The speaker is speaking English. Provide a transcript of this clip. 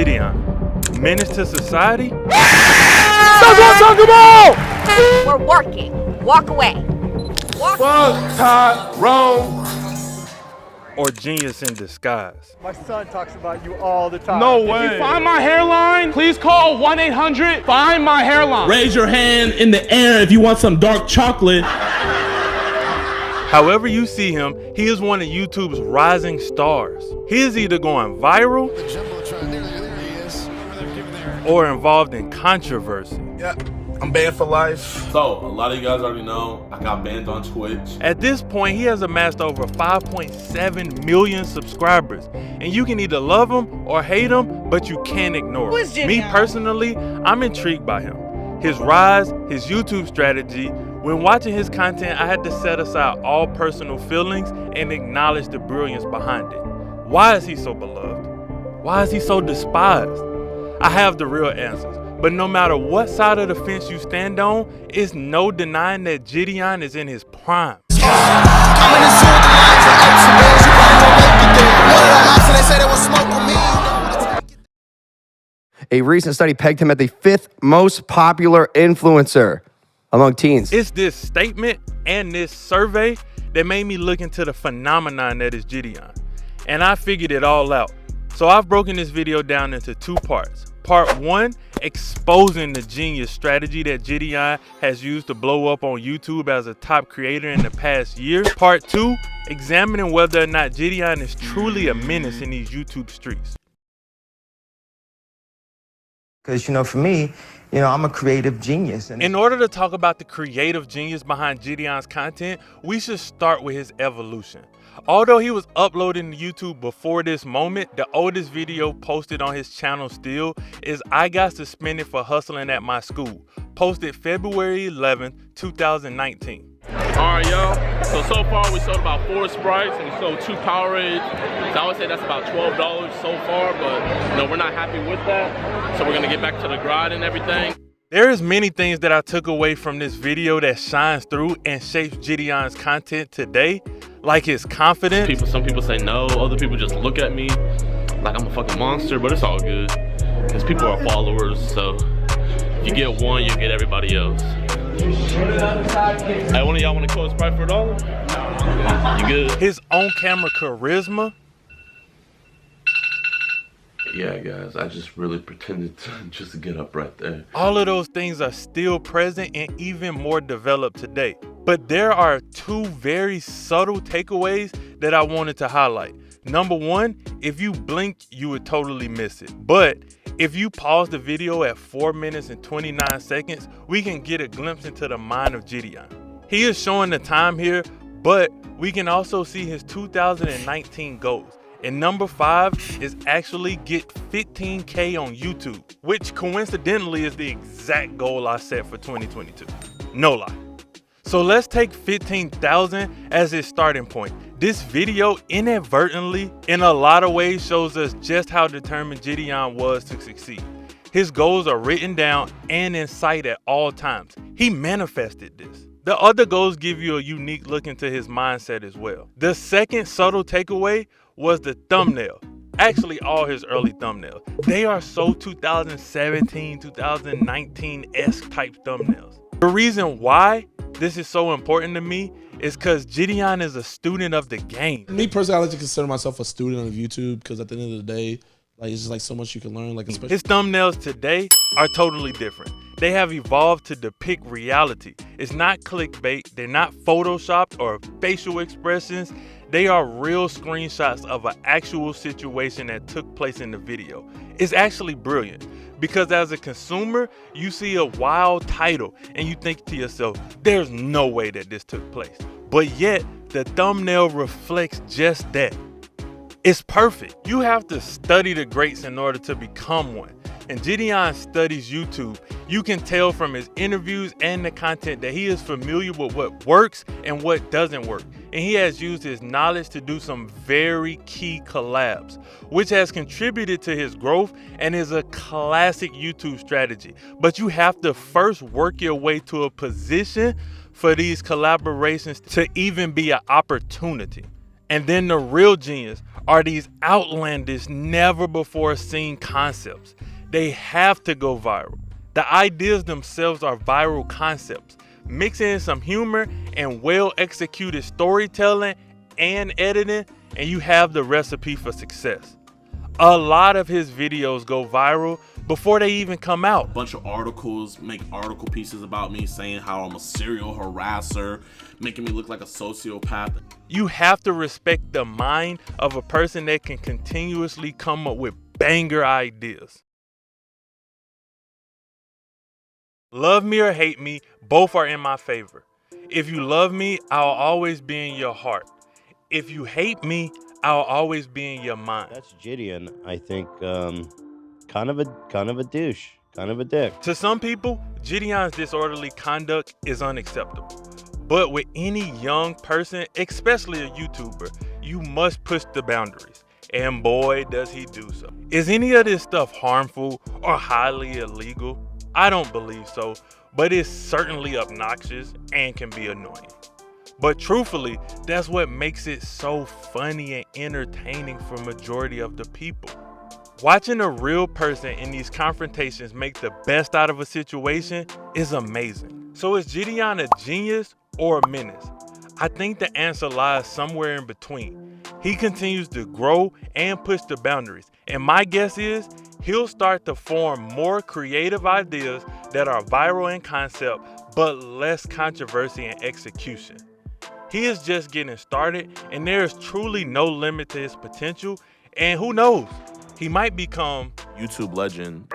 JiDion, menace to society? That's what I'm talking about! We're working. Walk away. Walk. Fuck Tyrone. Or genius in disguise? My son talks about you all the time. No way. If you find my hairline, please call 1-800-FIND MY HAIRLINE. Raise your hand in the air if you want some dark chocolate. However you see him, he is one of YouTube's rising stars. He is either going viral or involved in controversy. Yeah, I'm banned for life. So, a lot of you guys already know I got banned on Twitch. At this point, he has amassed over 5.7 million subscribers. And you can either love him or hate him, but you can't ignore him. Me personally, I'm intrigued by him. His rise, his YouTube strategy. When watching his content, I had to set aside all personal feelings and acknowledge the brilliance behind it. Why is he so beloved? Why is he so despised? I have the real answers, but no matter what side of the fence you stand on, it's no denying that JiDion is in his prime. A recent study pegged him at the 5th most popular influencer among teens. It's this statement and this survey that made me look into the phenomenon that is JiDion. And I figured it all out. So I've broken this video down into 2 parts. Part 1, exposing the genius strategy that JiDion has used to blow up on YouTube as a top creator in the past year. Part 2, examining whether or not JiDion is truly a menace in these YouTube streets. Because, you know, for me, you know, I'm a creative genius. And in order to talk about the creative genius behind JiDion's content, we should start with his evolution. Although he was uploading to YouTube before this moment, the oldest video posted on his channel still is I Got Suspended for Hustling at My School, posted February 11, 2019. Alright, y'all. So far we sold about 4 Sprites and we sold 2 Powerades. So I would say that's about $12 so far, but you know, we're not happy with that. So we're gonna get back to the grind and everything. There's many things that I took away from this video that shines through and shapes JiDion's content today, like his confidence. Some people say no, other people just look at me like I'm a fucking monster, but it's all good. Because people are followers, so if you get one, you get everybody else. Hey, one of y'all want to call a Sprite for $1? You good? His on-camera charisma. Yeah, guys, I just really pretended to just get up right there. All of those things are still present and even more developed today. But there are 2 very subtle takeaways that I wanted to highlight. Number 1, if you blink, you would totally miss it. But if you pause the video at 4 minutes and 29 seconds, we can get a glimpse into the mind of JiDion. He is showing the time here, but we can also see his 2019 goals. And number 5 is actually get 15K on YouTube, which coincidentally is the exact goal I set for 2022. No lie. So let's take 15,000 as his starting point. This video inadvertently, in a lot of ways, shows us just how determined JiDion was to succeed. His goals are written down and in sight at all times. He manifested this. The other goals give you a unique look into his mindset as well. The second subtle takeaway was the thumbnail. Actually, all his early thumbnails. They are so 2017, 2019-esque type thumbnails. The reason why this is so important to me is because JiDion is a student of the game. Me personally, I like to consider myself a student of YouTube because at the end of the day, like it's just like so much you can learn. Like especially his thumbnails today are totally different. They have evolved to depict reality. It's not clickbait. They're not photoshopped or facial expressions. They are real screenshots of an actual situation that took place in the video. It's actually brilliant because as a consumer, you see a wild title and you think to yourself, there's no way that this took place. But yet, the thumbnail reflects just that. It's perfect. You have to study the greats in order to become one. And JiDion studies YouTube. You can tell from his interviews and the content that he is familiar with what works and what doesn't work. And he has used his knowledge to do some very key collabs, which has contributed to his growth and is a classic YouTube strategy. But you have to first work your way to a position for these collaborations to even be an opportunity. And then the real genius are these outlandish, never before seen concepts. They have to go viral. The ideas themselves are viral concepts. Mix in some humor and well-executed storytelling and editing, and you have the recipe for success. A lot of his videos go viral before they even come out. A bunch of articles, make article pieces about me saying how I'm a serial harasser, making me look like a sociopath. You have to respect the mind of a person that can continuously come up with banger ideas. Love me or hate me, both are in my favor. If you love me, I'll always be in your heart. If you hate me, I'll always be in your mind. That's JiDion, I think, kind of a douche, kind of a dick. To some people, JiDion's disorderly conduct is unacceptable. But with any young person, especially a YouTuber, you must push the boundaries. And boy, does he do so. Is any of this stuff harmful or highly illegal? I don't believe so, but it's certainly obnoxious and can be annoying. But truthfully, that's what makes it so funny and entertaining for majority of the people. Watching a real person in these confrontations make the best out of a situation is amazing. So is JiDion a genius or a menace? I think the answer lies somewhere in between. He continues to grow and push the boundaries, and my guess is he'll start to form more creative ideas that are viral in concept but less controversy in execution. He is just getting started, and there is truly no limit to his potential, and who knows, he might become YouTube legend.